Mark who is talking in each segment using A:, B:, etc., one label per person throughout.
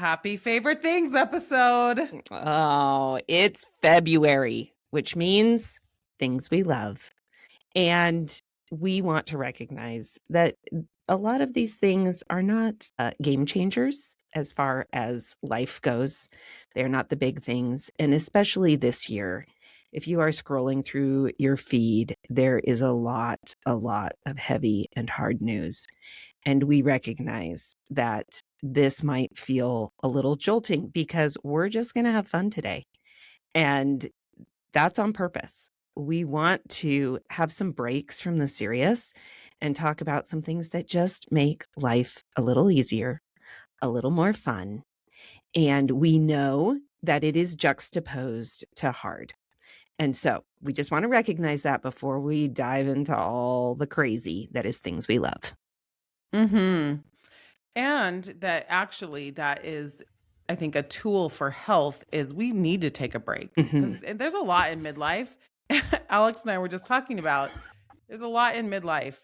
A: Happy favorite things episode.
B: Oh, it's February, which means things we love. And we want to recognize that a lot of these things are not game changers as far as life goes. They're not the big things. And especially this year, if you are scrolling through your feed, there is a lot of heavy and hard news. And we recognize that this might feel a little jolting because we're just going to have fun today. And that's on purpose. We want to have some breaks from the serious and talk about some things that just make life a little easier, a little more fun. And we know that it is juxtaposed to hard. And so we just want to recognize that before we dive into all the crazy that is things we love.
A: Mm-hmm. And that is, I think, a tool for health is we need to take a break. Because there's a lot in midlife. Alex and I were just talking about, there's a lot in midlife,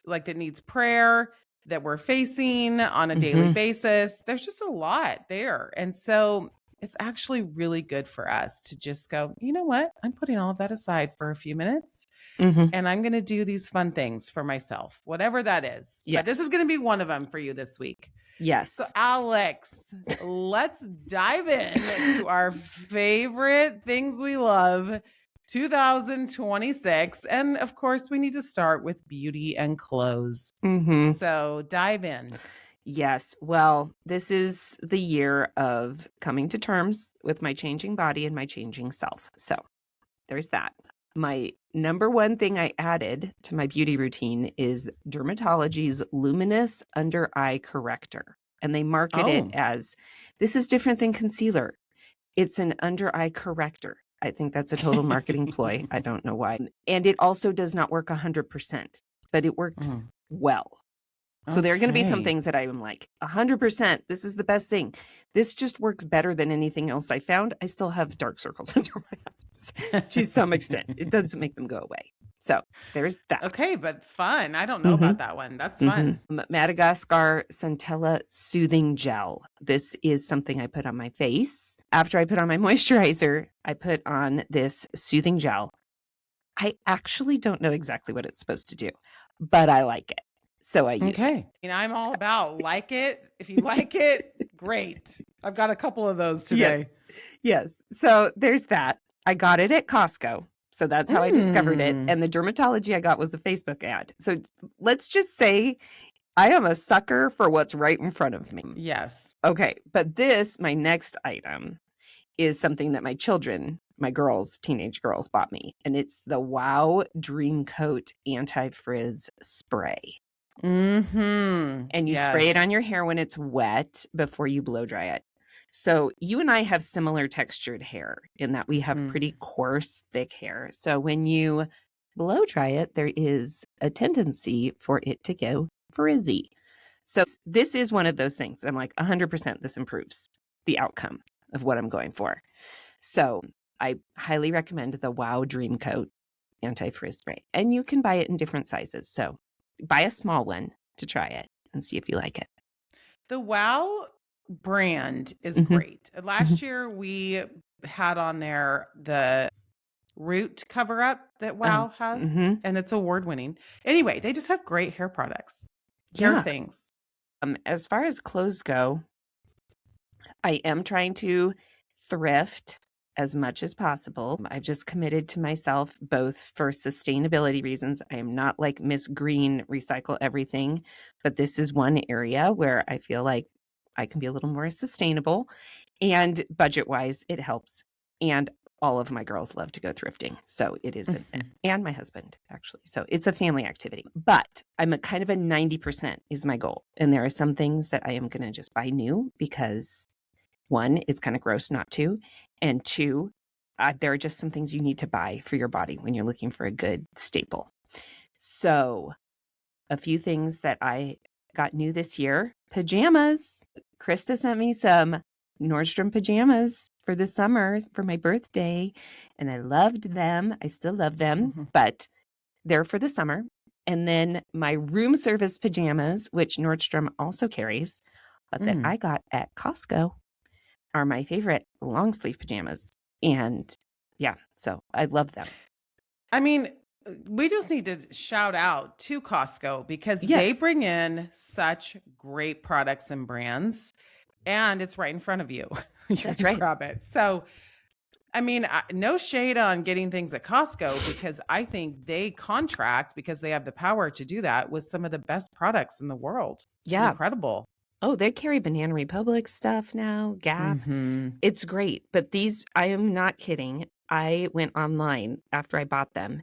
A: like that needs prayer, that we're facing on a daily basis. There's just a lot there. And so it's actually really good for us to just go, you know what? I'm putting all of that aside for a few minutes and I'm going to do these fun things for myself, whatever that is.
B: Yes.
A: But this is going to be one of them for you this week.
B: Yes.
A: So Alex, let's dive into our favorite things we love 2026. And of course, we need to start with beauty and clothes. So dive in.
B: Yes. Well, this is the year of coming to terms with my changing body and my changing self. So there's that. My number one thing I added to my beauty routine is Dermatology's Luminous Under Eye Corrector. And they market it as, this is different than concealer. It's an under eye corrector. I think that's a total marketing ploy. I don't know why. And it also does not work 100%, but it works well. So there are going to be some things that I am like, 100%, this is the best thing. This just works better than anything else I found. I still have dark circles under my eyes to some extent. It doesn't make them go away. So there's that.
A: Okay, but fun. I don't know about that one. That's fun.
B: Madagascar Centella Soothing Gel. This is something I put on my face. After I put on my moisturizer, I put on this soothing gel. I actually don't know exactly what it's supposed to do, but I like it. So I use it.
A: And I'm all about like it. If you like it, great. I've got a couple of those today.
B: Yes. So there's that. I got it at Costco. So that's how I discovered it. And the Dermatology I got was a Facebook ad. So let's just say I am a sucker for what's right in front of me.
A: Yes.
B: Okay. But my next item is something that my children, my girls, teenage girls bought me. And it's the Wow Dream Coat Anti-Frizz Spray. And you spray it on your hair when it's wet before you blow dry it. So you and I have similar textured hair in that we have pretty coarse, thick hair. So when you blow dry it, there is a tendency for it to go frizzy. So this is one of those things that I'm like, 100% this improves the outcome of what I'm going for. So I highly recommend the Wow Dream Coat Anti-Frizz Spray. And you can buy it in different sizes. So buy a small one to try it and see if you like it.
A: The Wow brand is great. Last year we had on there the root cover up that Wow has, and it's award winning. Anyway, they just have great hair products, hair things.
B: As far as clothes go, I am trying to thrift as much as possible. I've just committed to myself, both for sustainability reasons. I am not like Miss Green, recycle everything, but this is one area where I feel like I can be a little more sustainable, and budget-wise, it helps. And all of my girls love to go thrifting. So it is, and my husband, actually. So it's a family activity. But I'm a kind of a 90% is my goal. And there are some things that I am going to just buy new because, one, it's kind of gross not to. And two, there are just some things you need to buy for your body when you're looking for a good staple. So a few things that I got new this year. Pajamas. Krista sent me some Nordstrom pajamas for the summer for my birthday, and I loved them. I still love them, but they're for the summer. And then my room service pajamas, which Nordstrom also carries, but that I got at Costco are my favorite long sleeve pajamas. And yeah, so I love them.
A: I mean, we just need to shout out to Costco because they
B: Yes.
A: bring in such great products and brands, and it's right in front of you. You
B: That's
A: can
B: right.
A: grab it. So, I mean, no shade on getting things at Costco because I think they contract because they have the power to do that with some of the best products in the world. It's
B: Yeah.
A: incredible.
B: Oh, they carry Banana Republic stuff now, Gap.
A: Mhm.
B: It's great. But these, I am not kidding. I went online after I bought them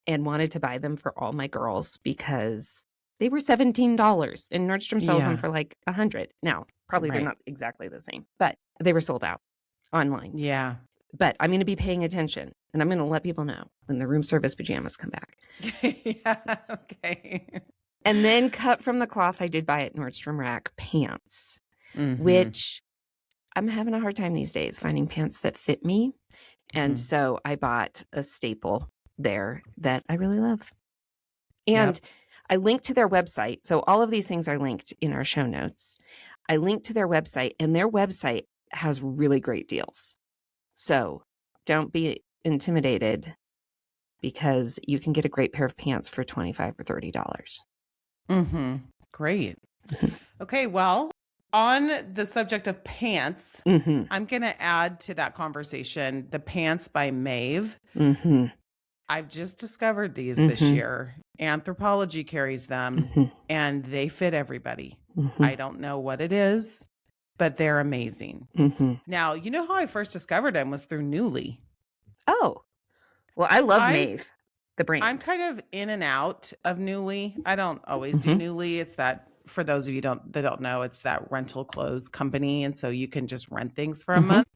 B: and wanted to buy them for all my girls because they were $17 and Nordstrom sells them
A: Yeah.
B: for like $100. Now, probably they're
A: Right.
B: not exactly the same, but they were sold out online.
A: Yeah.
B: But I'm going to be paying attention and I'm going to let people know when the room service pajamas come back.
A: Yeah. Okay.
B: And then cut from the cloth, I did buy at Nordstrom Rack pants,
A: Mhm.
B: which I'm having a hard time these days finding pants that fit me. And so I bought a staple there that I really love. And I linked to their website. So all of these things are linked in our show notes. I linked to their website, and their website has really great deals. So don't be intimidated because you can get a great pair of pants for $25 or $30.
A: Great. Okay, well, on the subject of pants, I'm going to add to that conversation the pants by Maeve. I've just discovered these this year. Anthropologie carries them, and they fit everybody. I don't know what it is, but they're amazing. Now, you know how I first discovered them was through Nuuly.
B: Oh, well, I love Maeve, the brand.
A: I'm kind of in and out of Nuuly. I don't always do Nuuly. It's that, for those of you that don't know, it's that rental clothes company. And so you can just rent things for a month.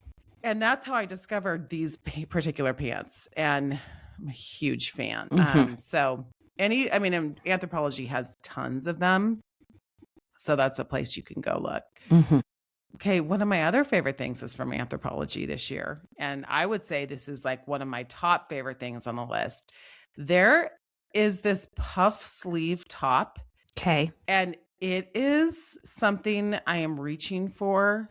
A: And that's how I discovered these particular pants. And I'm a huge fan. Anthropologie has tons of them. So that's a place you can go look. Okay, one of my other favorite things is from Anthropologie this year. And I would say this is like one of my top favorite things on the list. There is this puff sleeve top.
B: Okay.
A: And it is something I am reaching for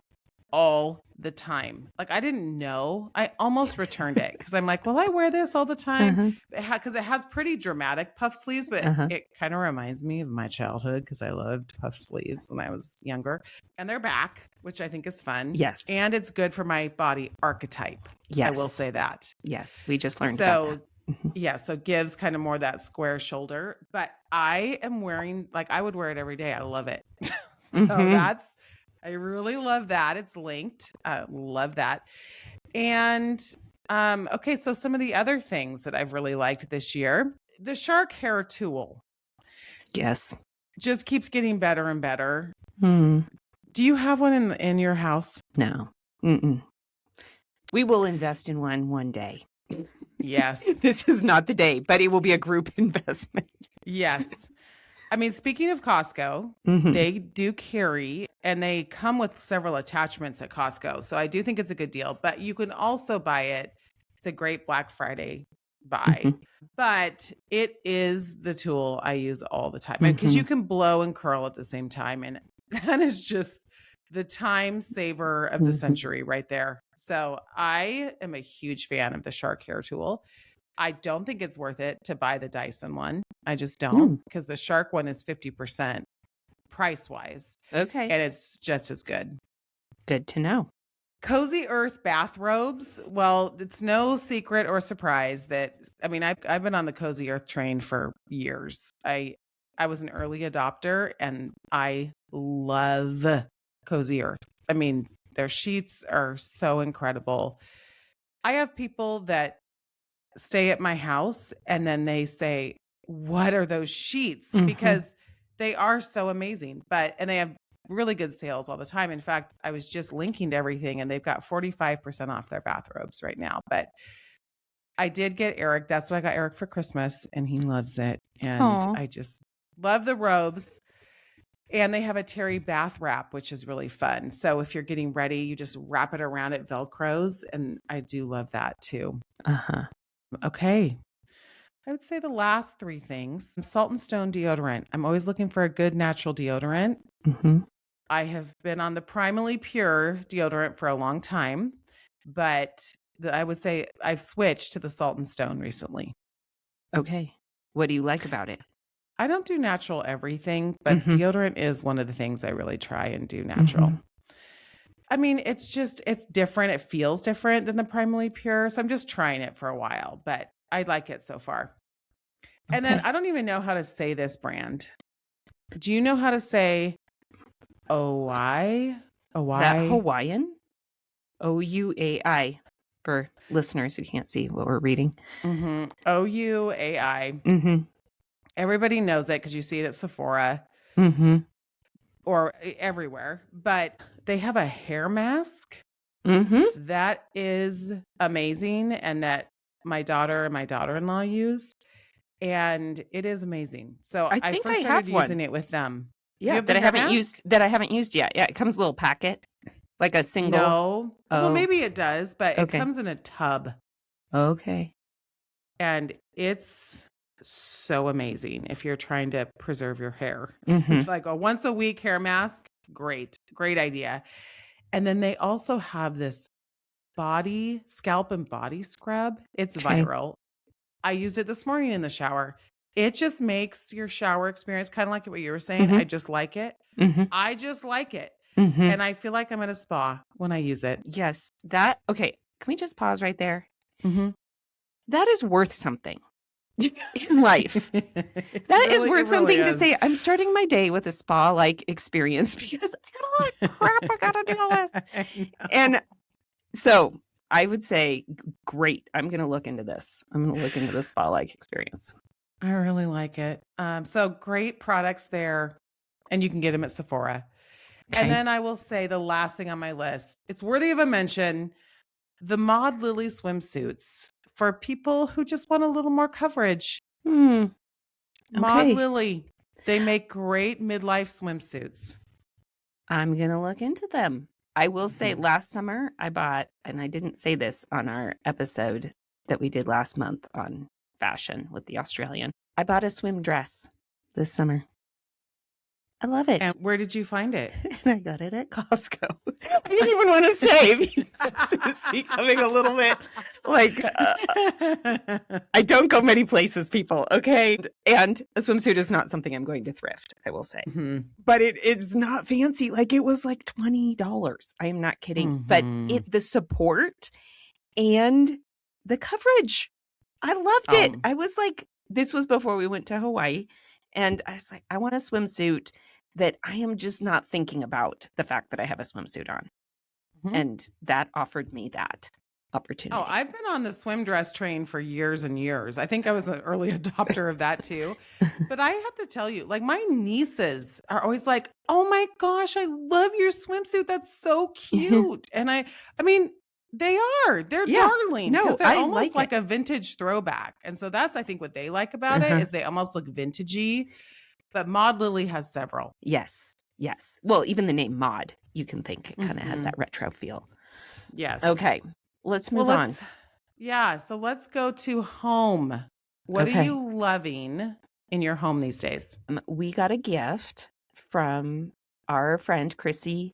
A: all the time. Like, I didn't know. I almost returned it because I'm like, will I wear this all the time? Because it has pretty dramatic puff sleeves, but it kind of reminds me of my childhood because I loved puff sleeves when I was younger. And they're back, which I think is fun.
B: Yes.
A: And it's good for my body archetype.
B: Yes.
A: I will say that.
B: Yes. We just learned about that.
A: Yeah, so gives kind of more that square shoulder, but I am wearing, like, I would wear it every day. I love it. So I really love that. It's linked. I love that. And okay, so some of the other things that I've really liked this year, the shark hair tool.
B: Yes.
A: Just keeps getting better and better. Do you have one in your house?
B: No. We will invest in one day.
A: Yes.
B: This is not the day, but it will be a group investment.
A: Yes. I mean, speaking of Costco, they do carry, and they come with several attachments at Costco. So I do think it's a good deal, but you can also buy it. It's a great Black Friday buy, but it is the tool I use all the time because you can blow and curl at the same time. And that is just the time saver of the century right there. So I am a huge fan of the shark hair tool. I don't think it's worth it to buy the Dyson one. I just don't, because the shark one is 50% price wise.
B: Okay.
A: And it's just as good.
B: Good to know.
A: Cozy Earth bathrobes. Well, it's no secret or surprise that, I mean, I've been on the Cozy Earth train for years. I was an early adopter and I love Cozy Earth. I mean, their sheets are so incredible. I have people that stay at my house and then they say, what are those sheets? Because they are so amazing. And they have really good sales all the time. In fact, I was just linking to everything and they've got 45% off their bathrobes right now. But I did get Eric. That's what I got Eric for Christmas and he loves it. And I just love the robes. And they have a terry bath wrap, which is really fun. So if you're getting ready, you just wrap it around it Velcros. And I do love that too. Okay. I would say the last three things. Salt and Stone deodorant. I'm always looking for a good natural deodorant. I have been on the Primally Pure deodorant for a long time, but I would say I've switched to the Salt and Stone recently.
B: Okay. What do you like about it?
A: I don't do natural everything, but deodorant is one of the things I really try and do natural. I mean, it's different. It feels different than the Primally Pure. So I'm just trying it for a while, but I like it so far. And then I don't even know how to say this brand. Do you know how to say OI?
B: Is that Hawaiian? OUAI for listeners who can't see what we're reading.
A: OUAI. Everybody knows it because you see it at Sephora or everywhere. But they have a hair mask that is amazing, and that my daughter and my daughter-in-law use. And it is amazing. So I
B: think
A: first started using it with them.
B: Yeah, that I haven't used yet. Yeah, it comes a little packet, like a single.
A: No. Well, maybe it does, but it comes in a tub.
B: Okay.
A: And it's so amazing if you're trying to preserve your hair. Like a once a week hair mask. Great idea. And then they also have this scalp and body scrub. It's viral. I used it this morning in the shower. It just makes your shower experience kind of like what you were saying. I just like it. I just like it. And I feel like I'm at a spa when I use it.
B: Yes. Okay. Can we just pause right there? That is worth something in life. That is worth something to say. I'm starting my day with a spa-like experience because I got a lot of crap I got to deal with. And so I would say, great. I'm going to look into this. I'm going to look into the spa-like experience.
A: I really like it. So great products there, and you can get them at Sephora. Okay. And then I will say the last thing on my list, it's worthy of a mention, the Maud Lily swimsuits for people who just want a little more coverage. Maud Lily, they make great midlife swimsuits.
B: I'm going to look into them. I will say last summer I bought, and I didn't say this on our episode that we did last month on fashion with the Australian. I bought a swim dress this summer. I love it.
A: And where did you find it?
B: And I got it at Costco. I didn't even want to say because it's becoming a little bit like I don't go many places, people. Okay. And a swimsuit is not something I'm going to thrift, I will say. But it's not fancy. Like it was like $20. I am not kidding. But the support and the coverage, I loved it. I was like, this was before we went to Hawaii. And I was like, I want a swimsuit that I am just not thinking about the fact that I have a swimsuit on. And that offered me that opportunity.
A: Oh, I've been on the swim dress train for years and years. I think I was an early adopter of that too. But I have to tell you, like my nieces are always like, oh my gosh, I love your swimsuit. That's so cute. And I mean, they're darling.
B: No,
A: they're almost like a vintage throwback. And so that's, I think, what they like about it is they almost look vintagey. But Maud Lily has several.
B: Yes. Well, even the name Maud, you can think it kind of has that retro feel.
A: Yes.
B: Okay. Let's move on.
A: Yeah. So let's go to home. What are you loving in your home these days?
B: We got a gift from our friend, Chrissy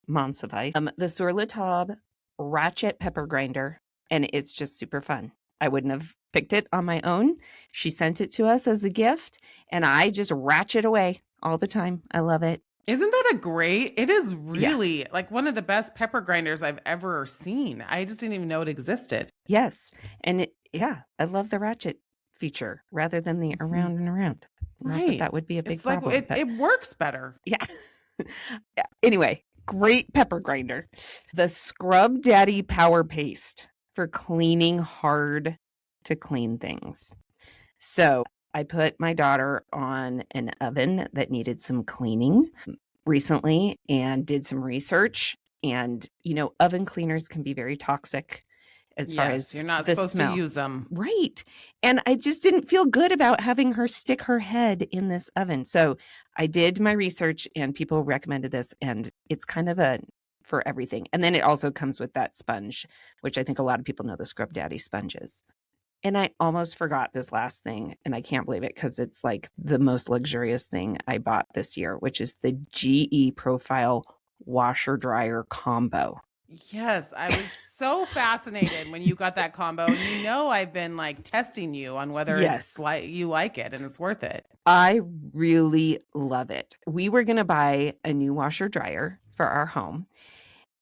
B: Monsivais, the Sur La Table ratchet pepper grinder, and it's just super fun. I wouldn't have picked it on my own. She sent it to us as a gift, and I just ratchet away all the time. I love it.
A: Isn't that it is really like one of the best pepper grinders I've ever seen. I just didn't even know it existed.
B: Yes. And I love the ratchet feature rather than the around and around.
A: Right.
B: That would be a big
A: problem. It works better.
B: Yeah. Anyway, great pepper grinder. The Scrub Daddy Power Paste for cleaning hard to clean things. So I put my daughter on an oven that needed some cleaning recently and did some research. And, oven cleaners can be very toxic as far as
A: you're not supposed to use them.
B: Right. And I just didn't feel good about having her stick her head in this oven. So I did my research and people recommended this, and it's kind of for everything. And then it also comes with that sponge, which I think a lot of people know the Scrub Daddy sponges. And I almost forgot this last thing, and I can't believe it because it's like the most luxurious thing I bought this year, which is the GE Profile washer dryer combo.
A: Yes, I was so fascinated when you got that combo. And you know, I've been like testing you on whether it's
B: Yes.
A: like you like it and it's worth it.
B: I really love it. We were going to buy a new washer dryer for our home.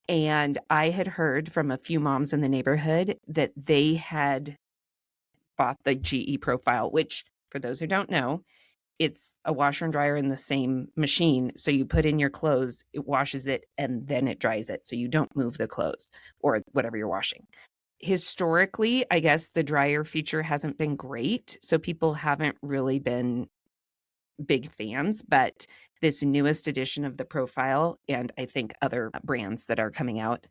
B: And I had heard from a few moms in the neighborhood that they had bought the GE Profile, which, for those who don't know, it's a washer and dryer in the same machine. So you put in your clothes, it washes it, and then it dries it. So you don't move the clothes or whatever you're washing. Historically, I guess the dryer feature hasn't been great. So people haven't really been big fans, but this newest edition of the Profile, and I think other brands that are coming out,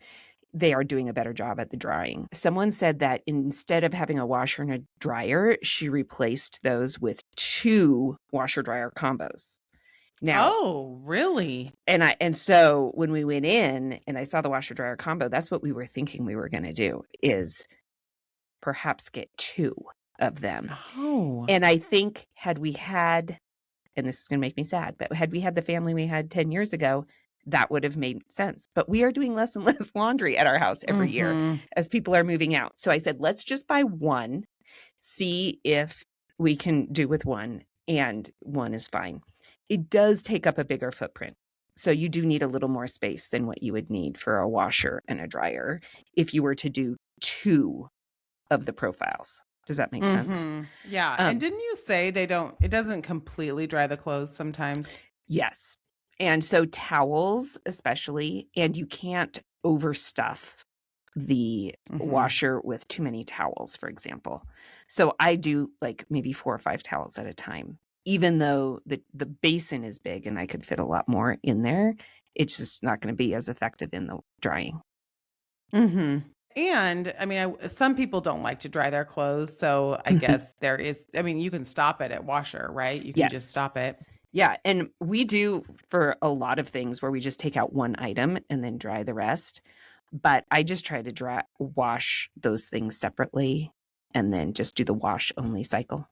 B: they are doing a better job at the drying. Someone said that instead of having a washer and a dryer, she replaced those with 2 washer dryer combos. Now,
A: Oh, really?
B: and so when we went in and I saw the washer dryer combo, that's what we were thinking we were going to do, is perhaps get 2 of them.
A: Oh.
B: And I think had we had, and this is going to make me sad, but had we had the family we had 10 years ago, that would have made sense. But we are doing less and less laundry at our house every year as people are moving out. So I said, let's just buy one, see if we can do with one, and one is fine. It does take up a bigger footprint. So you do need a little more space than what you would need for a washer and a dryer if you were to do 2 of the profiles. Does that make sense?
A: Yeah. And didn't you say it doesn't completely dry the clothes sometimes?
B: Yes. And so towels, especially, and you can't overstuff the washer with too many towels, for example. So I do like maybe 4 or 5 towels at a time, even though the basin is big and I could fit a lot more in there. It's just not going to be as effective in the drying.
A: And I mean, some people don't like to dry their clothes. So I guess you can stop it at washer, right? You can just stop it.
B: Yeah. And we do for a lot of things where we just take out one item and then dry the rest. But I just try to wash those things separately and then just do the wash only cycle.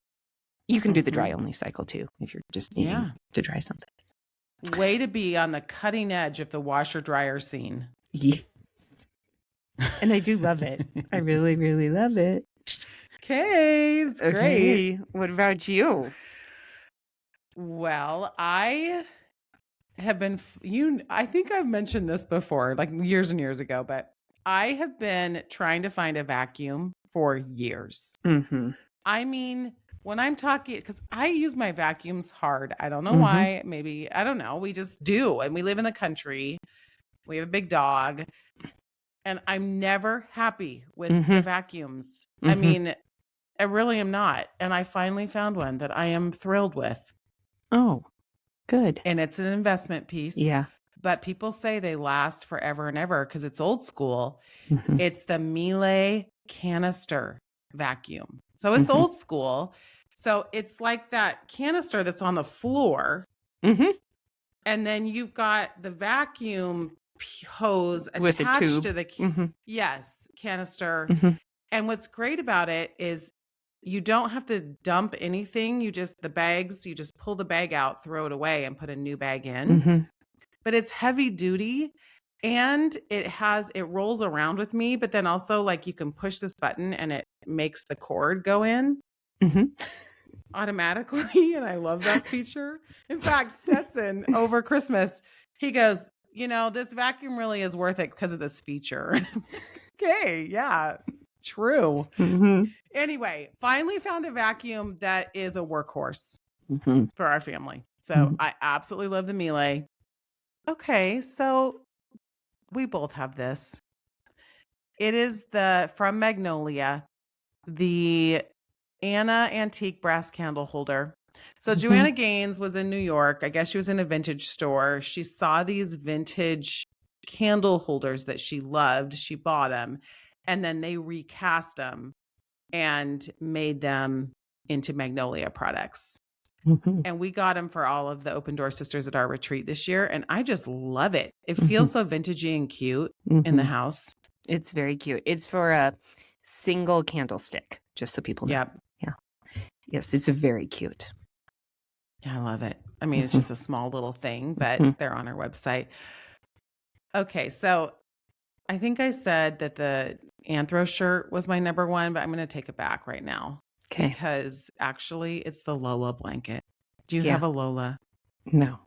B: You can do the dry only cycle too if you're just needing to dry something.
A: Way to be on the cutting edge of the washer dryer scene.
B: Yes. And I do love it. I really, really love it.
A: Okay, it's great.
B: What about you?
A: Well, I have been, I think I've mentioned this before, like years and years ago, but I have been trying to find a vacuum for years. I mean, when I'm talking, because I use my vacuums hard. I don't know why. Maybe, I don't know. We just do. And we live in the country. We have a big dog. And I'm never happy with the vacuums. I mean, I really am not. And I finally found one that I am thrilled with.
B: Oh, good.
A: And it's an investment piece.
B: Yeah.
A: But people say they last forever and ever because it's old school. It's the Miele canister vacuum. So it's old school. So it's like that canister that's on the floor. And then you've got the vacuum hose
B: with
A: attached to the canister. And what's great about it is you don't have to dump anything. You just pull the bag out, throw it away, and put a new bag in. But it's heavy duty and it rolls around with me. But then also, like, you can push this button and it makes the cord go in automatically. And I love that feature. In fact, Stetson over Christmas, he goes, this vacuum really is worth it because of this feature. Okay. Yeah. True. Anyway, finally found a vacuum that is a workhorse for our family. So I absolutely love the Miele. Okay, so we both have this. It is from Magnolia, the Anna Antique brass candle holder. So Joanna Gaines was in New York. I guess she was in a vintage store. She saw these vintage candle holders that she loved. She bought them. And then they recast them and made them into Magnolia products. And we got them for all of the Open Door Sisters at our retreat this year. And I just love it. It feels so vintagey and cute in the house.
B: It's very cute. It's for single candlestick, just so people know.
A: Yep.
B: Yeah. Yes, it's very cute.
A: Yeah, I love it. I mean, it's just a small little thing, but they're on our website. Okay, so I think I said that the Anthro shirt was my number one, but I'm going to take it back right now.
B: Okay.
A: Because actually it's the Lola blanket. Do you
B: Yeah.
A: have a Lola?
B: No.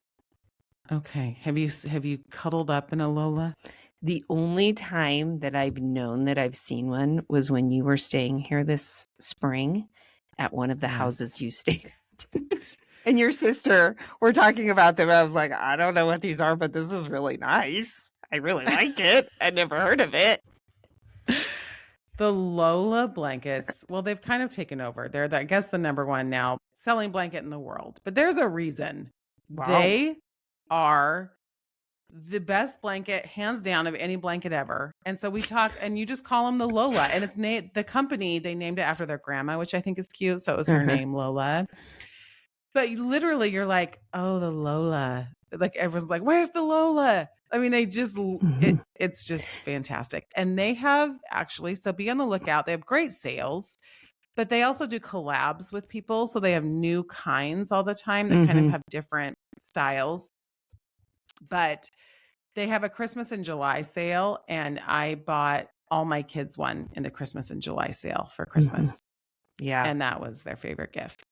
A: Okay. Have you cuddled up in a Lola?
B: The only time that I've known that I've seen one was when you were staying here this spring at one of the houses you stayed at. And your sister were talking about them. I was like, I don't know what these are, but this is really nice. I really like it. I never heard of it.
A: The Lola blankets, well, they've kind of taken over. They're, I guess, the number one now selling blanket in the world. But there's a reason.
B: Wow.
A: They are the best blanket, hands down, of any blanket ever. And so we talk, and you just call them the Lola. And it's the company, they named it after their grandma, which I think is cute. So it was her name, Lola. But literally, you're like, oh, the Lola. Like, everyone's like, where's the Lola? I mean, they just, it's just fantastic. And they have actually, so be on the lookout. They have great sales, but they also do collabs with people. So they have new kinds all the time that kind of have different styles. But they have a Christmas in July sale, and I bought all my kids one in the Christmas in July sale for Christmas.
B: Yeah.
A: And that was their favorite gift.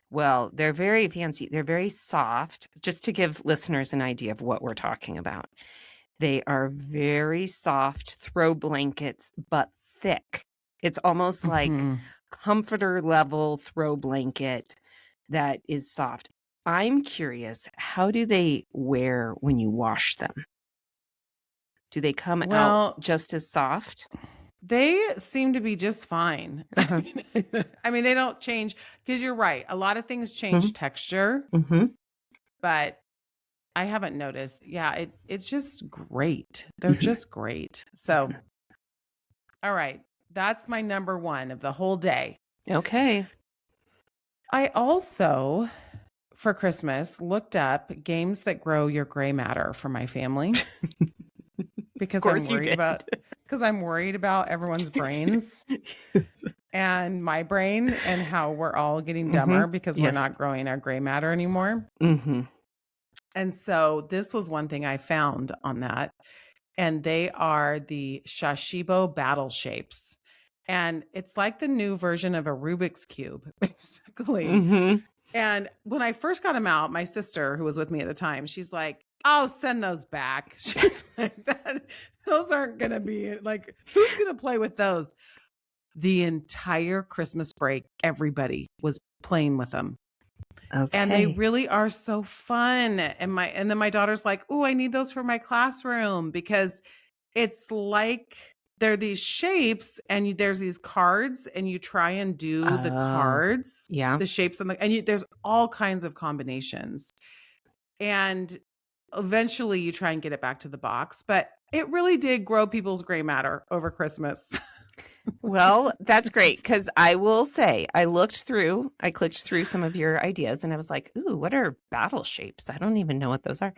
B: Well, they're very fancy. They're very soft. Just to give listeners an idea of what we're talking about. They are very soft throw blankets, but thick. It's almost like comforter level throw blanket that is soft. I'm curious, how do they wear when you wash them? Do they come out just as soft?
A: They seem to be just fine. I mean, they don't change, because you're right. A lot of things change texture, but I haven't noticed. Yeah, it's just great. They're just great. So, all right. That's my number one of the whole day.
B: Okay.
A: I also, for Christmas, looked up games that grow your gray matter for my family. Because I'm worried about everyone's brains and my brain, and how we're all getting dumber because we're not growing our gray matter anymore. And so this was one thing I found on that. And they are the Shashibo battle shapes. And it's like the new version of a Rubik's Cube, basically. And when I first got them out, my sister, who was with me at the time, she's like, I'll send those back. She's like, those aren't going to be, like, who's going to play with those? The entire Christmas break, everybody was playing with them. Okay. And they really are so fun. And then my daughter's like, oh, I need those for my classroom, because it's like they're these shapes, and there's these cards, and you try and do the cards, the shapes, and there's all kinds of combinations. And eventually you try and get it back to the box, but it really did grow people's gray matter over Christmas.
B: Well, that's great, because I will say I clicked through some of your ideas, and I was like, ooh, what are battle shapes? I don't even know what those are.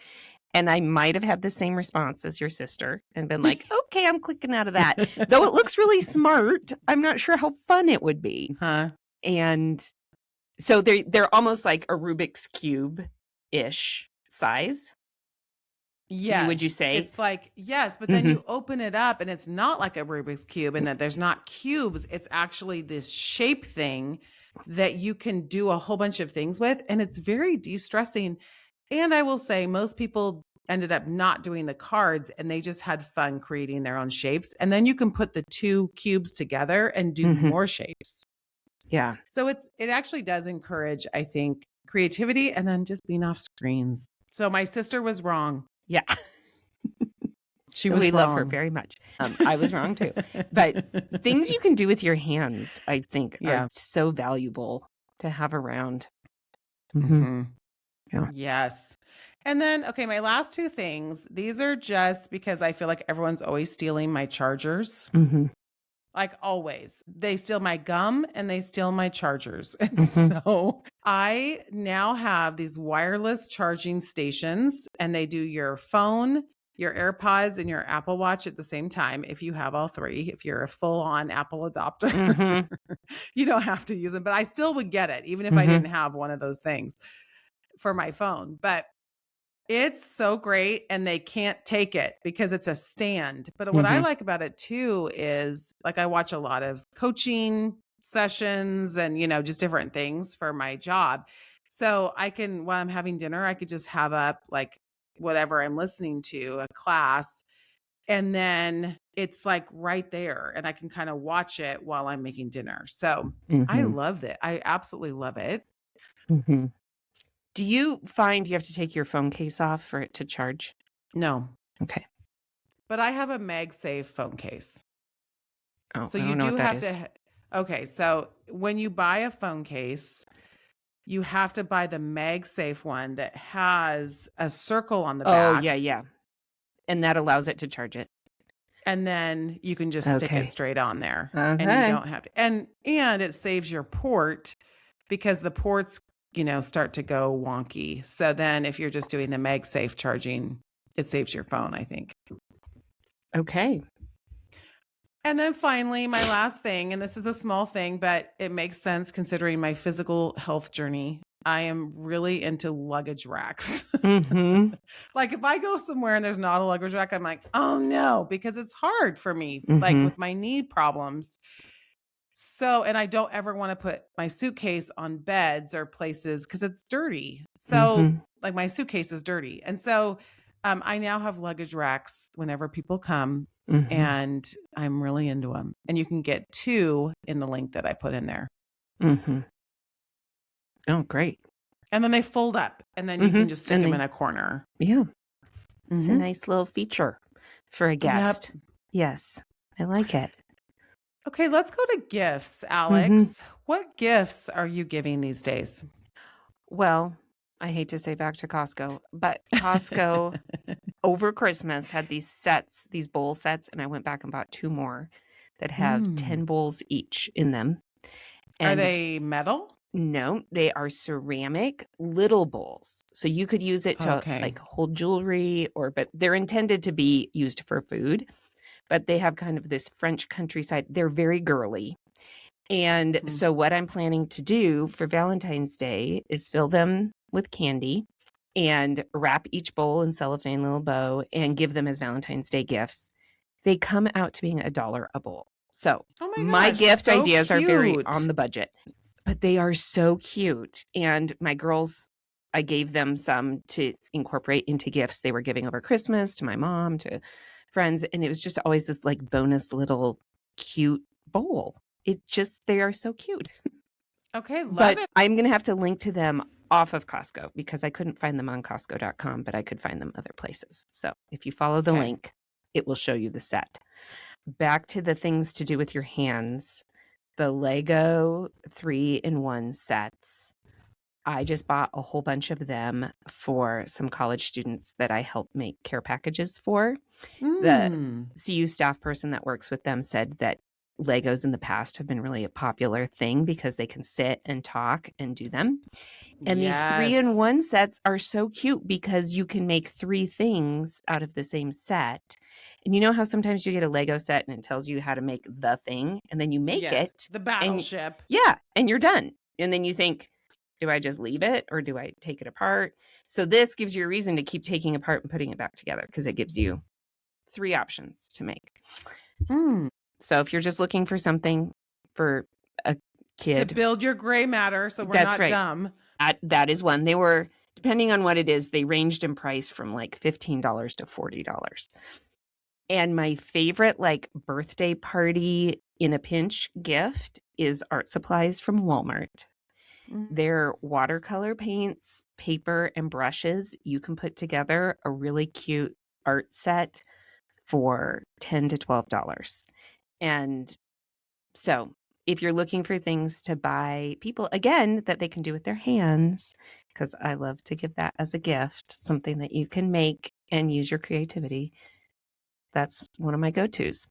B: And I might have had the same response as your sister and been like, okay, I'm clicking out of that. Though it looks really smart, I'm not sure how fun it would be. And so they're almost like a Rubik's Cube-ish size.
A: Yes.
B: Would you say?
A: It's like, yes, but then you open it up, and it's not like a Rubik's Cube, and that there's not cubes. It's actually this shape thing that you can do a whole bunch of things with. And it's very de-stressing. And I will say most people ended up not doing the cards, and they just had fun creating their own shapes. And then you can put the two cubes together and do more shapes.
B: Yeah.
A: So it actually does encourage, I think, creativity, and then just being off screens. So my sister was wrong.
B: Yeah.
A: We
B: love her very much. I was wrong too. But things you can do with your hands, I think, are so valuable to have around. Yeah.
A: Yes. And then, okay, my last two things, these are just because I feel like everyone's always stealing my chargers. Like always. They steal my gum, and they steal my chargers. And so I now have these wireless charging stations, and they do your phone your AirPods and your Apple Watch at the same time if you have all three. If you're a full-on Apple adopter, you don't have to use them. But I still would get it, even if I didn't have one of those things for my phone. But it's so great, and they can't take it because it's a stand. But what I like about it too is, like, I watch a lot of coaching sessions and, just different things for my job. So I can, while I'm having dinner, I could just have up like whatever I'm listening to, a class, and then it's like right there, and I can kind of watch it while I'm making dinner. So I love it. I absolutely love it.
B: Do you find you have to take your phone case off for it to charge?
A: No.
B: Okay.
A: But I have a MagSafe phone case.
B: Oh,
A: so
B: I
A: you
B: don't know
A: do
B: what that
A: have
B: is.
A: to. Okay, so when you buy a phone case, you have to buy the MagSafe one that has a circle on the back.
B: Oh, yeah. And that allows it to charge it.
A: And then you can just stick it straight on there. And you don't have to. And it saves your port, because the ports, start to go wonky. So then if you're just doing the MagSafe charging, it saves your phone, I think.
B: Okay.
A: And then finally, my last thing, and this is a small thing, but it makes sense considering my physical health journey. I am really into luggage racks. Like, if I go somewhere and there's not a luggage rack, I'm like, oh no, because it's hard for me, like with my knee problems. So, and I don't ever want to put my suitcase on beds or places because it's dirty. So like, my suitcase is dirty. And so I now have luggage racks whenever people come, and I'm really into them. And you can get 2 in the link that I put in there.
B: Oh, great.
A: And then they fold up, and then you can just stick them in a corner.
B: Yeah. It's a nice little feature for a guest.
A: Yep.
B: Yes. I like it.
A: Okay, let's go to gifts, Alex. What gifts are you giving these days?
B: Well, I hate to say back to Costco, but Costco over Christmas had these sets, these bowl sets, and I went back and bought 2 more that have 10 bowls each in them.
A: And are they metal?
B: No, they are ceramic little bowls. So you could use it to like hold jewelry, but they're intended to be used for food. But they have kind of this French countryside. They're very girly. And so what I'm planning to do for Valentine's Day is fill them with candy and wrap each bowl in cellophane little bow and give them as Valentine's Day gifts. They come out to being $1 a bowl. So my gift ideas are very on the budget, but they are so cute. And my girls, I gave them some to incorporate into gifts they were giving over Christmas to my mom, to friends. And it was just always this like bonus little cute bowl. They are so cute.
A: Okay, love it.
B: I'm going to have to link to them off of Costco because I couldn't find them on Costco.com, but I could find them other places. So if you follow the link, it will show you the set. Back to the things to do with your hands, the Lego 3-in-1 sets. I just bought a whole bunch of them for some college students that I help make care packages for. The CU staff person that works with them said that Legos in the past have been really a popular thing because they can sit and talk and do them. And these 3-in-1 sets are so cute because you can make 3 things out of the same set. And you know how sometimes you get a Lego set and it tells you how to make the thing, and then you make it.
A: The battleship.
B: And you're done. And then you think, do I just leave it or do I take it apart? So this gives you a reason to keep taking it apart and putting it back together because it gives you 3 options to make. So if you're just looking for something for a kid.
A: To build your gray matter so we're not dumb.
B: That is one. They were, depending on what it is, they ranged in price from like $15 to $40. And my favorite like birthday party in a pinch gift is art supplies from Walmart. They're watercolor paints, paper, and brushes. You can put together a really cute art set for $10 to $12. And so if you're looking for things to buy people, again, that they can do with their hands, because I love to give that as a gift, something that you can make and use your creativity. That's one of my go-tos.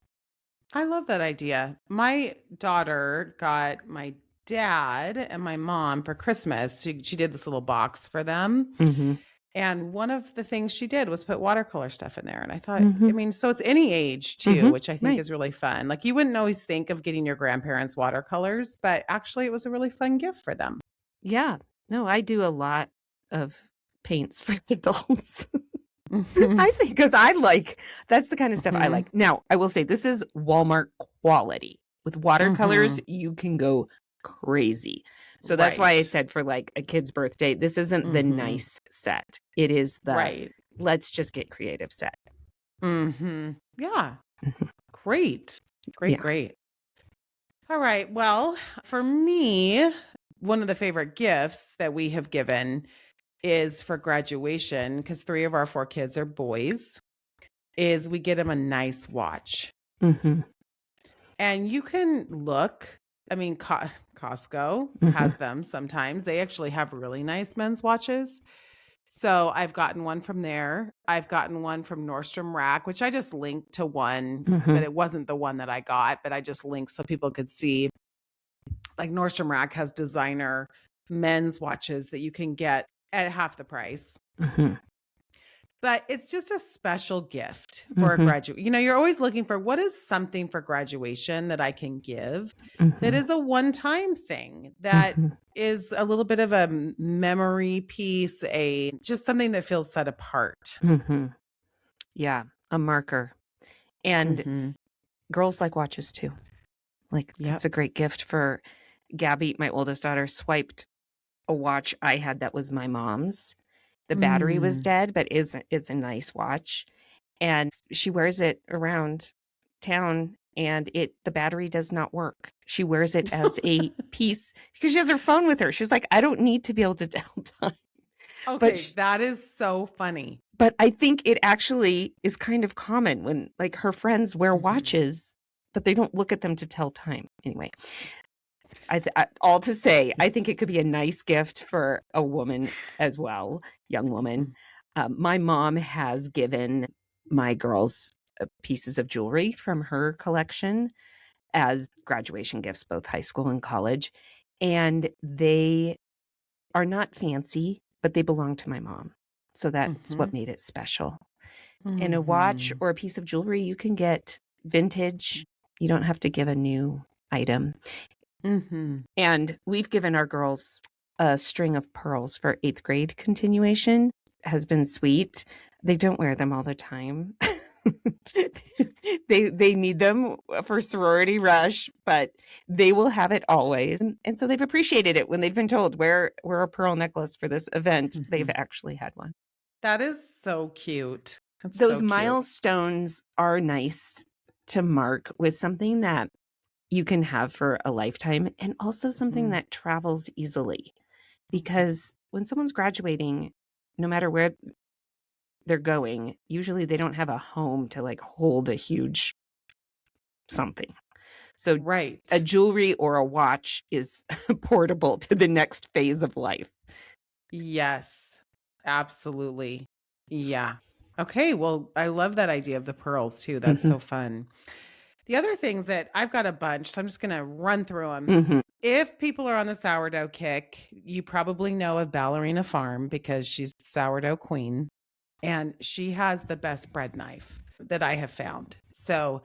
A: I love that idea. My daughter got my dad and my mom for Christmas. She did this little box for them. And one of the things she did was put watercolor stuff in there. And I thought,
B: Mm-hmm.
A: I mean, so it's any age too,
B: Mm-hmm.
A: which I think
B: Right.
A: is really fun. Like you wouldn't always think of getting your grandparents watercolors, but actually it was a really fun gift for them.
B: Yeah. No, I do a lot of paints for adults.
A: Mhm.
B: I think because that's the kind of stuff I like. Now, I will say this is Walmart quality. With watercolors, you can go crazy. So that's why I
A: Right.
B: said for like a kid's birthday, this isn't the nice set. It is the
A: Right.
B: let's just get creative set.
A: Yeah.
B: Mhm.
A: Great. Great,
B: Yeah.
A: great. All right. Well, for me, one of the favorite gifts that we have given is for graduation, because 3 of our 4 kids are boys, is we get them a nice watch.
B: Mm-hmm.
A: And you can look, I mean, Costco has them sometimes. They actually have really nice men's watches. So I've gotten one from there. I've gotten one from Nordstrom Rack, which I just linked to one, but it wasn't the one that I got, but I just linked so people could see. Like Nordstrom Rack has designer men's watches that you can get at half the price. But it's just a special gift for a graduate. You know, you're always looking for what is something for graduation that I can give that is a one-time thing, that is a little bit of a memory piece, just something that feels set apart.
B: Yeah, a marker. And girls like watches too. Like that's a great gift for Gabby, my oldest daughter, swiped a watch I had that was my mom's. The battery was dead, but it's a nice watch. And she wears it around town and the battery does not work. She wears it as a piece because she has her phone with her. She's like, I don't need to be able to tell time.
A: Okay, that is so funny.
B: But I think it actually is kind of common when like her friends wear watches, but they don't look at them to tell time. Anyway, all to say, I think it could be a nice gift for a woman as well, young woman. My mom has given my girls pieces of jewelry from her collection as graduation gifts, both high school and college. And they are not fancy, but they belong to my mom. So that's what made it special. And a watch or a piece of jewelry, you can get vintage. You don't have to give a new item. And we've given our girls a string of pearls for 8th grade continuation. Has been sweet. They don't wear them all the time. They need them for sorority rush, but they will have it always. And so they've appreciated it when they've been told, wear a pearl necklace for this event. They've actually had one.
A: That is so cute.
B: Those milestones are nice to mark with something that you can have for a lifetime and also something that travels easily. Because when someone's graduating, no matter where they're going, usually they don't have a home to like hold a huge something. So a jewelry or a watch is portable to the next phase of life.
A: Yes, absolutely. Yeah. Okay. Well, I love that idea of the pearls too. That's so fun. The other things that I've got a bunch, so I'm just going to run through them. If people are on the sourdough kick, you probably know of Ballerina Farm because she's the sourdough queen. And she has the best bread knife that I have found. So,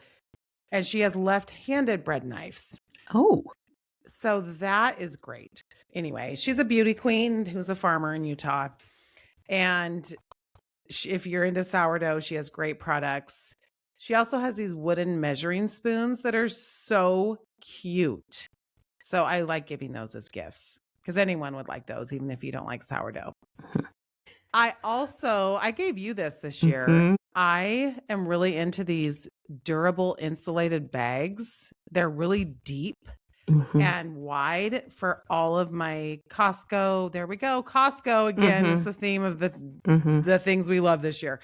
A: and she has left-handed bread knives.
B: Oh.
A: So that is great. Anyway, she's a beauty queen who's a farmer in Utah. And if you're into sourdough, she has great products. She also has these wooden measuring spoons that are so cute. So I like giving those as gifts because anyone would like those, even if you don't like sourdough. I gave you this year. I am really into these durable insulated bags. They're really deep and wide for all of my Costco. There we go. Costco again is the theme of the things we love this year.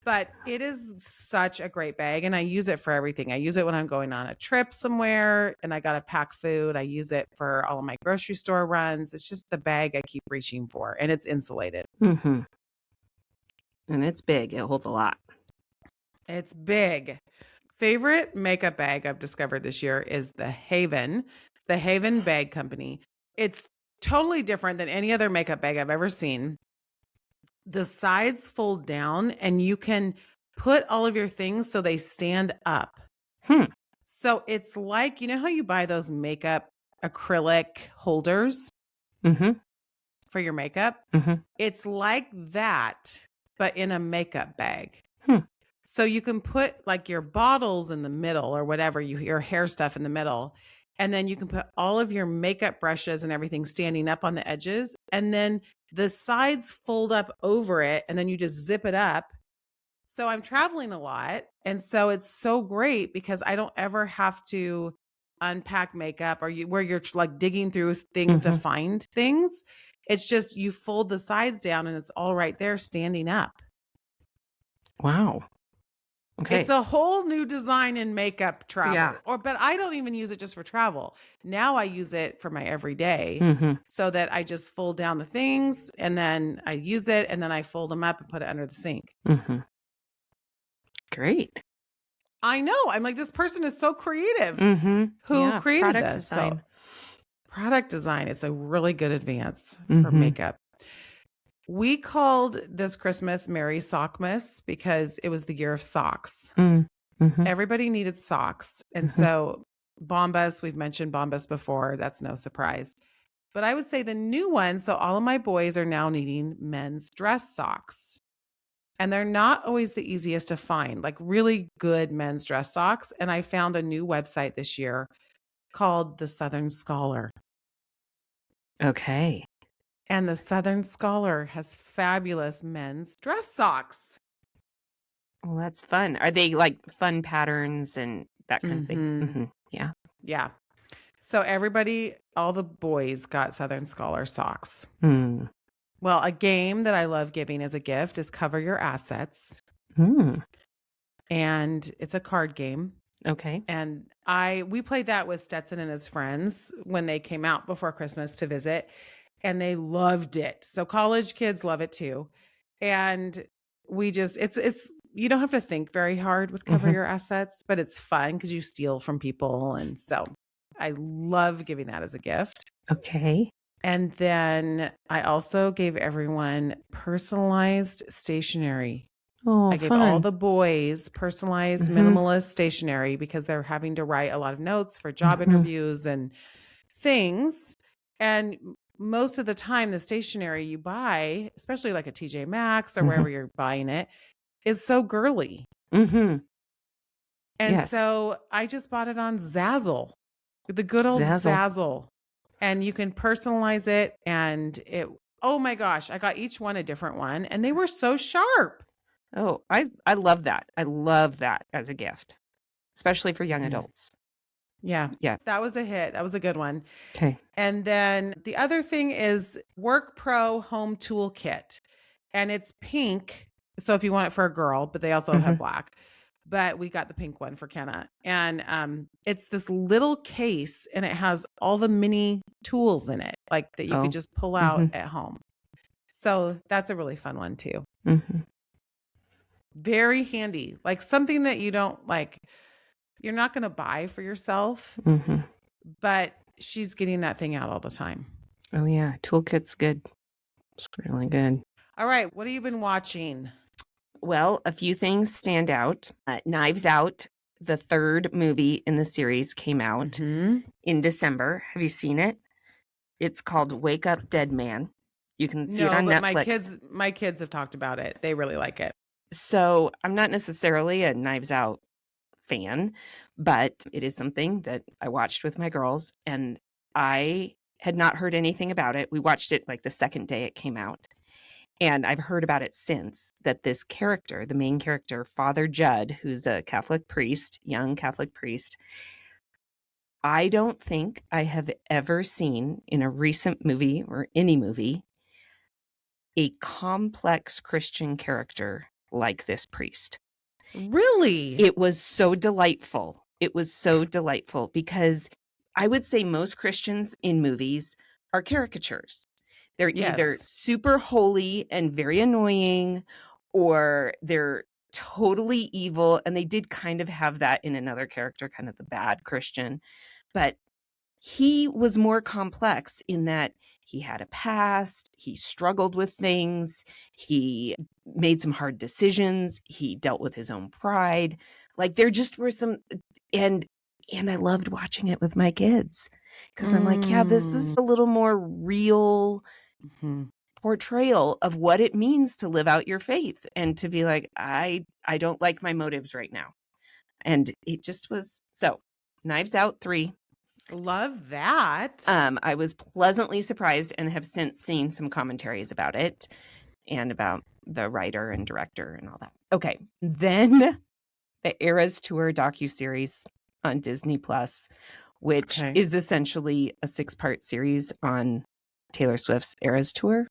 A: But it is such a great bag and I use it for everything. I use it when I'm going on a trip somewhere and I got to pack food. I use it for all of my grocery store runs. It's just the bag I keep reaching for and it's insulated.
B: And it's big. It holds a lot.
A: It's big. Favorite makeup bag I've discovered this year is the Haven Bag Company. It's totally different than any other makeup bag I've ever seen. the sides fold down and you can put all of your things so they stand up. So it's like, you know how you buy those makeup acrylic holders for your makeup? It's like that, but in a makeup bag. So you can put like your bottles in the middle or whatever, your hair stuff in the middle. And then you can put all of your makeup brushes and everything standing up on the edges. And then the sides fold up over it. And then you just zip it up. So I'm traveling a lot. And so it's so great because I don't ever have to unpack makeup or where you're like digging through things to find things. It's just you fold the sides down and it's all right there standing up.
B: Wow. Okay.
A: It's a whole new design in makeup travel.
B: Yeah.
A: But I don't even use it just for travel. Now I use it for my everyday so that I just fold down the things and then I use it and then I fold them up and put it under the sink.
B: Great.
A: I know. I'm like, this person is so creative. Who created
B: product
A: this?
B: design.
A: So, product design. It's a really good advance for makeup. We called this Christmas Merry Sockmas because it was the year of socks. Everybody needed socks. And so Bombas, we've mentioned Bombas before. That's no surprise. But I would say the new one, so all of my boys are now needing men's dress socks. And they're not always the easiest to find, like really good men's dress socks. And I found a new website this year called the Southern Scholar.
B: Okay.
A: And the Southern Scholar has fabulous men's dress socks.
B: Well, that's fun. Are they like fun patterns and that kind of thing? Yeah.
A: Yeah. So everybody, all the boys got Southern Scholar socks. Well, a game that I love giving as a gift is Cover Your Assets. And it's a card game.
B: Okay.
A: And we played that with Stetson and his friends when they came out before Christmas to visit. And they loved it. So college kids love it too. And we just, it's you don't have to think very hard with Cover Your Assets, but it's fun because you steal from people. And so I love giving that as a gift.
B: Okay.
A: And then I also gave everyone personalized stationery.
B: Oh,
A: I gave all the boys personalized minimalist stationery because they're having to write a lot of notes for job interviews and things. And most of the time, the stationery you buy, especially like a TJ Maxx or wherever you're buying it, is so girly. And so I just bought it on Zazzle, the good old Zazzle. And you can personalize it. And oh my gosh, I got each one a different one. And they were so sharp.
B: Oh, I love that. I love that as a gift, especially for young adults.
A: Yeah. That was a hit. That was a good one.
B: Okay.
A: And then the other thing is Work Pro Home Toolkit. And it's pink. So if you want it for a girl, but they also have black. But we got the pink one for Kenna. And it's this little case and it has all the mini tools in it, like that you could just pull out at home. So that's a really fun one too. Very handy. Like something that you don't like, you're not going to buy for yourself, but she's getting that thing out all the time.
B: Oh yeah. Toolkit's good. It's really good.
A: All right. What have you been watching?
B: Well, a few things stand out. Knives Out, the third movie in the series, came out in December. Have you seen it? It's called Wake Up Dead Man. You can see it on Netflix.
A: My kids have talked about it. They really like it.
B: So I'm not necessarily a Knives Out fan, but it is something that I watched with my girls, and I had not heard anything about it. We watched it like the second day it came out. And I've heard about it since, that this character, the main character, Father Judd, who's a Catholic priest, young Catholic priest, I don't think I have ever seen in a recent movie or any movie a complex Christian character like this priest.
A: Really?
B: It was so delightful. It was so delightful because I would say most Christians in movies are caricatures. They're either super holy and very annoying, or they're totally evil. And they did kind of have that in another character, kind of the bad Christian. But he was more complex in that he had a past, he struggled with things, he made some hard decisions, he dealt with his own pride. Like there just were some, and I loved watching it with my kids because I'm like, yeah, this is a little more real portrayal of what it means to live out your faith and to be like, I don't like my motives right now. And it just was, so Knives Out 3.
A: Love that.
B: I was pleasantly surprised and have since seen some commentaries about it and about the writer and director and all that. Okay. Then the Eras Tour docuseries on Disney Plus, which is essentially a 6-part series on Taylor Swift's Eras Tour.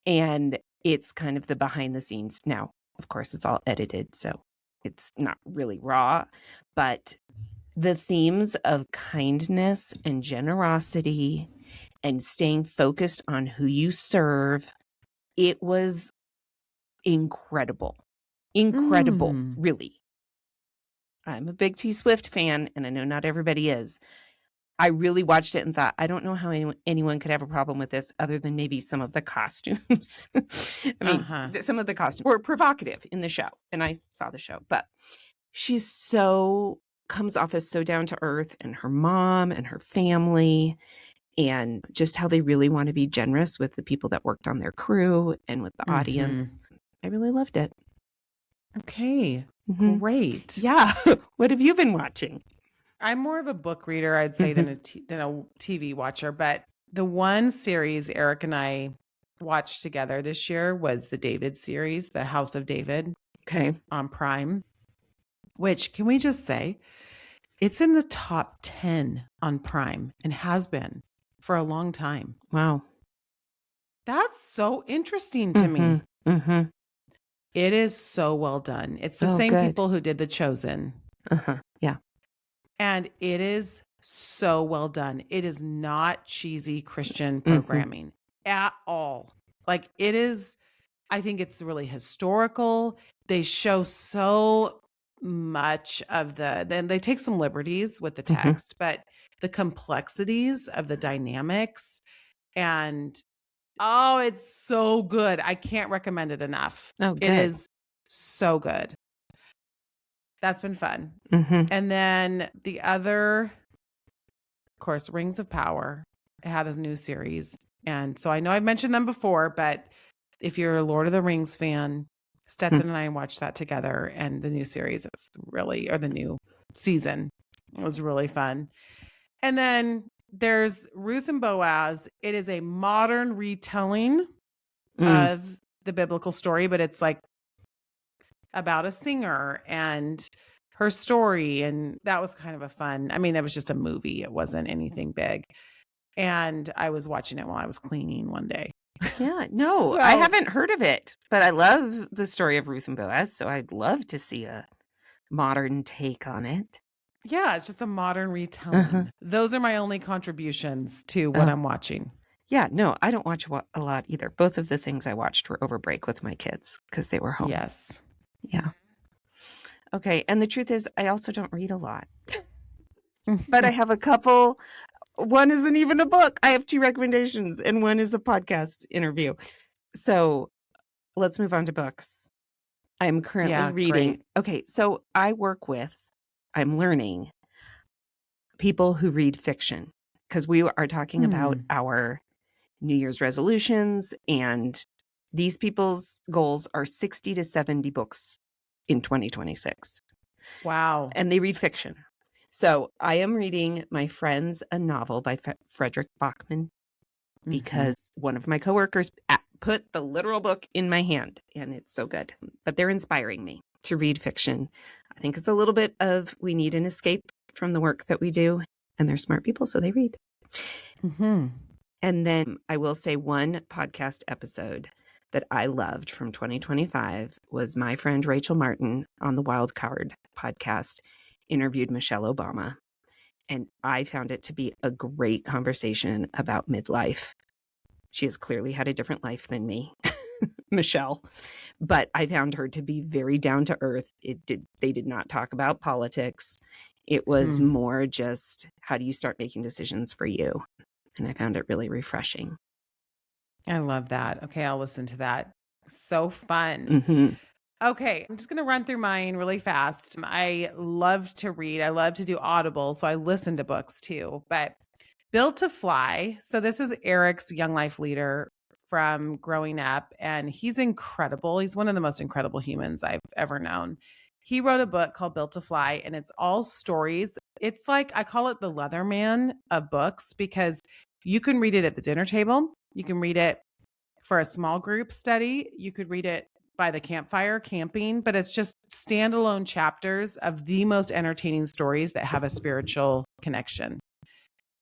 B: And it's kind of the behind the scenes. Now, of course, it's all edited, so it's not really raw, but the themes of kindness and generosity and staying focused on who you serve, it was incredible. Incredible, really. I'm a big T Swift fan, and I know not everybody is. I really watched it and thought, I don't know how anyone could have a problem with this other than maybe some of the costumes. I mean, some of the costumes were provocative in the show, and I saw the show, but she's comes off as so down to earth, and her mom and her family, and just how they really want to be generous with the people that worked on their crew and with the audience. I really loved it.
A: Okay, great.
B: Yeah. What have you been watching?
A: I'm more of a book reader, I'd say, than a TV watcher. But the one series Eric and I watched together this year was the David series, The House of David.
B: Okay.
A: On Prime. Which, can we just say, it's in the top 10 on Prime and has been for a long time.
B: Wow.
A: That's so interesting to me. It is so well done. It's the same people who did The Chosen.
B: Yeah.
A: And it is so well done. It is not cheesy Christian programming at all. Like it is, I think it's really historical. They show so much of then they take some liberties with the text, but the complexities of the dynamics and it's so good. I can't recommend it enough. It is so good. That's been fun. And then the other, of course, Rings of Power. It had a new series. And so I know I've mentioned them before, but if you're a Lord of the Rings fan, Stetson and I watched that together, and the new series or the new season was really fun. And then there's Ruth and Boaz. It is a modern retelling of the biblical story, but it's like about a singer and her story. And that was kind of a fun, I mean, that was just a movie. It wasn't anything big. And I was watching it while I was cleaning one day.
B: Yeah, no, I haven't heard of it, but I love the story of Ruth and Boaz, so I'd love to see a modern take on it.
A: Yeah, it's just a modern retelling. Those are my only contributions to what I'm watching.
B: Yeah, no, I don't watch a lot either. Both of the things I watched were over break with my kids because they were home.
A: Yes.
B: Yeah. Okay, and the truth is, I also don't read a lot, but I have a couple. One isn't even a book. I have 2 recommendations, and one is a podcast interview. So let's move on to books. I'm currently reading. Great. Okay, so I'm learning people who read fiction because we are talking about our New Year's resolutions, and these people's goals are 60 to 70 books in 2026.
A: Wow.
B: And they read fiction. So I am reading My Friends, a novel by Frederick Bachman because one of my coworkers put the literal book in my hand, and it's so good. But they're inspiring me to read fiction. I think it's a little bit of we need an escape from the work that we do, and they're smart people, so they read. And then I will say one podcast episode that I loved from 2025 was my friend Rachel Martin on the Wild Card podcast interviewed Michelle Obama. And I found it to be a great conversation about midlife. She has clearly had a different life than me, Michelle, but I found her to be very down to earth. They did not talk about politics. It was more just, how do you start making decisions for you? And I found it really refreshing.
A: I love that. Okay, I'll listen to that. So fun.
B: Mm-hmm.
A: Okay, I'm just going to run through mine really fast. I love to read. I love to do Audible, so I listen to books too. But Built to Fly. So this is Eric's Young Life leader from growing up, and he's incredible. He's one of the most incredible humans I've ever known. He wrote a book called Built to Fly, and it's all stories. It's like, I call it the Leatherman of books, because you can read it at the dinner table. You can read it for a small group study. You could read it by the campfire camping, but it's just standalone chapters of the most entertaining stories that have a spiritual connection.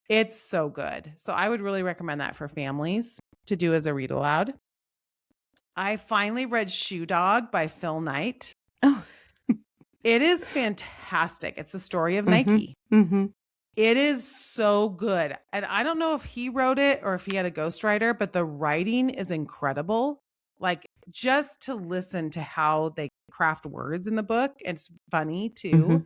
A: It's so good. So I would really recommend that for families to do as a read aloud. I finally read Shoe Dog by Phil Knight.
B: Oh,
A: it is fantastic. It's the story of Nike.
B: Mm-hmm.
A: It is so good. And I don't know if he wrote it or if he had a ghostwriter, but the writing is incredible. Like, just to listen to how they craft words in the book. It's funny too.
B: Mm-hmm.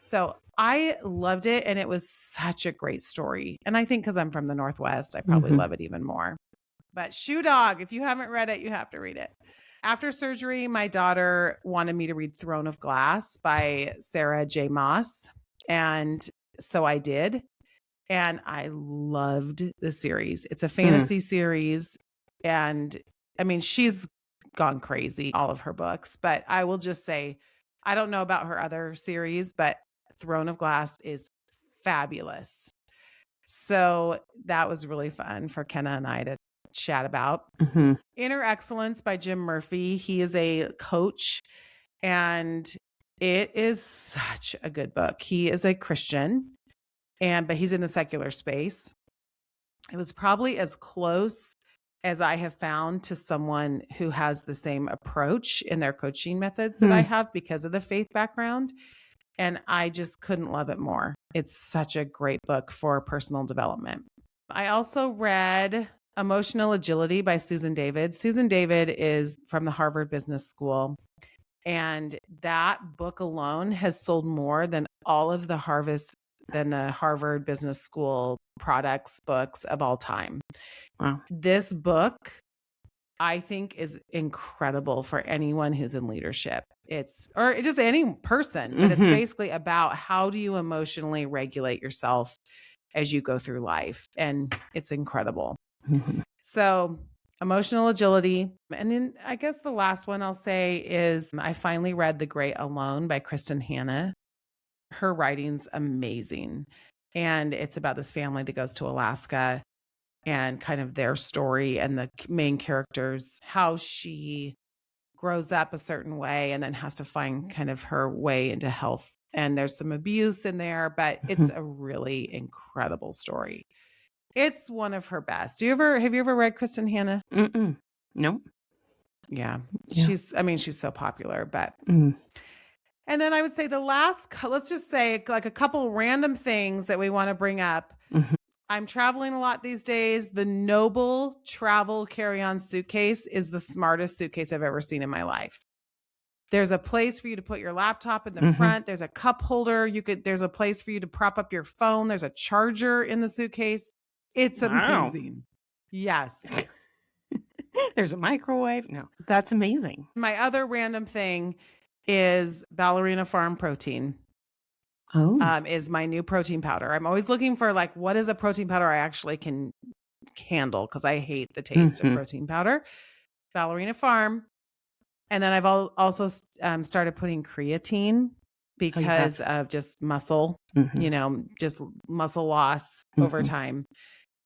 A: So I loved it. And it was such a great story. And I think because I'm from the Northwest, I probably love it even more. But Shoe Dog, if you haven't read it, you have to read it. After surgery, my daughter wanted me to read Throne of Glass by Sarah J. Maas. And so I did. And I loved the series. It's a fantasy series. And I mean, she's gone crazy, all of her books. But I will just say, I don't know about her other series, but Throne of Glass is fabulous. So that was really fun for Kenna and I to chat about. Inner Excellence by Jim Murphy. He is a coach, and it is such a good book. He is a Christian, but he's in the secular space. It was probably as close as I have found to someone who has the same approach in their coaching methods that I have because of the faith background. And I just couldn't love it more. It's such a great book for personal development. I also read Emotional Agility by Susan David. Susan David is from the Harvard Business School. And that book alone has sold more than all of the Harvard Business School products books of all time.
B: Wow.
A: This book, I think, is incredible for anyone who's in leadership. Or just any person, but it's basically about how do you emotionally regulate yourself as you go through life. And it's incredible. So Emotional Agility. And then I guess the last one I'll say is I finally read The Great Alone by Kristen Hanna. Her writing's amazing. And it's about this family that goes to Alaska and kind of their story and the main characters, how she grows up a certain way and then has to find kind of her way into health. And there's some abuse in there, but it's a really incredible story. It's one of her best. Have you ever read Kristen Hanna?
B: No.
A: Yeah. She's so popular, but. And then I would say let's just say like a couple random things that we want to bring up. I'm traveling a lot these days. The Noble travel carry-on suitcase is the smartest suitcase I've ever seen in my life. There's a place for you to put your laptop in the front. There's a cup holder. There's a place for you to prop up your phone. There's a charger in the suitcase. It's amazing. Yes.
B: There's a microwave. No, that's amazing.
A: My other random thing is Ballerina Farm protein. Is my new protein powder. I'm always looking for like, what is a protein powder I actually can handle? Because I hate the taste of protein powder. Ballerina Farm. And then I've also started putting creatine because of just muscle, just muscle loss over time.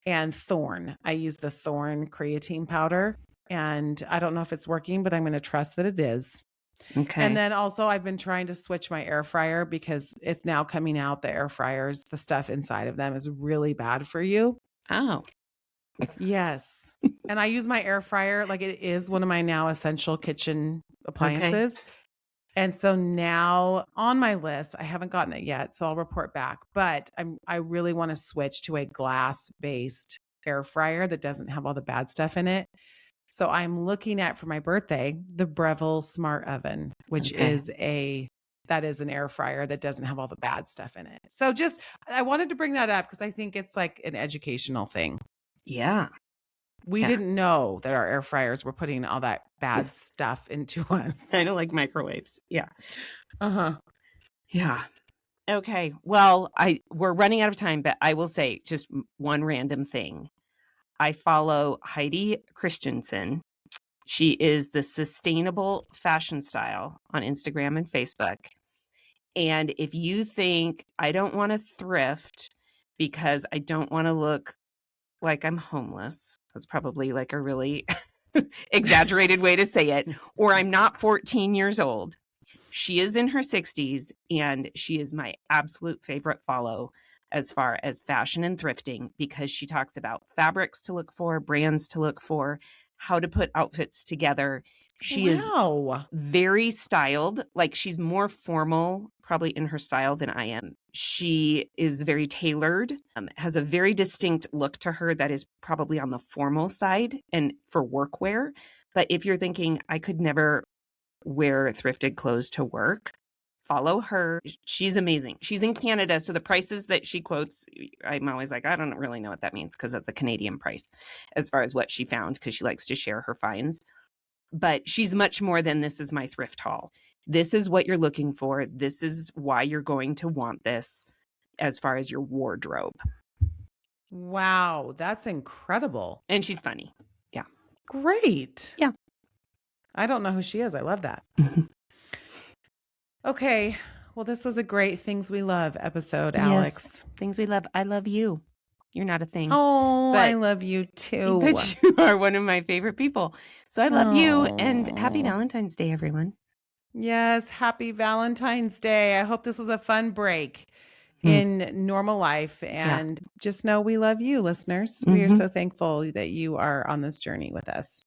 A: And Thorn. I use the Thorn creatine powder. And I don't know if it's working, but I'm going to trust that it is.
B: Okay.
A: And then also I've been trying to switch my air fryer because it's now coming out, the air fryers, the stuff inside of them is really bad for you.
B: Oh.
A: Yes. And I use my air fryer like it is one of my now essential kitchen appliances. Okay. And so now on my list, I haven't gotten it yet, so I'll report back, but I really want to switch to a glass-based air fryer that doesn't have all the bad stuff in it. So I'm looking at, for my birthday, the Breville Smart Oven, which is a that is an air fryer that doesn't have all the bad stuff in it. So I wanted to bring that up because I think it's like an educational thing.
B: Yeah.
A: We didn't know that our air fryers were putting all that bad stuff into us.
B: Kind of like microwaves. Yeah.
A: Uh-huh.
B: Yeah. Okay. Well, we're running out of time, but I will say just one random thing. I follow Heidi Christensen. She is the Sustainable Fashion Style on Instagram and Facebook. And if you think I don't want to thrift because I don't want to look like I'm homeless, that's probably like a really exaggerated way to say it, or I'm not 14 years old. She is in her 60s, and she is my absolute favorite follow as far as fashion and thrifting, because she talks about fabrics to look for, brands to look for, how to put outfits together. She is very styled. Like, she's more formal probably in her style than I am. She is very tailored, has a very distinct look to her that is probably on the formal side and for workwear. But if you're thinking, I could never wear thrifted clothes to work, follow her. She's amazing. She's in Canada, so the prices that she quotes, I'm always like, I don't really know what that means, because that's a Canadian price as far as what she found, because she likes to share her finds. But she's much more than this is my thrift haul. This is what you're looking for. This is why you're going to want this as far as your wardrobe.
A: Wow, that's incredible.
B: And she's funny. Yeah.
A: Great.
B: Yeah.
A: I don't know who she is. I love that. Okay. Well, this was a great Things We Love episode, Alex.
B: Yes. Things we love. I love you. You're not a thing.
A: Oh, I love you too.
B: But you are one of my favorite people. So I love you, and happy Valentine's Day, everyone.
A: Yes. Happy Valentine's Day. I hope this was a fun break in normal life, and just know we love you, listeners. We are so thankful that you are on this journey with us.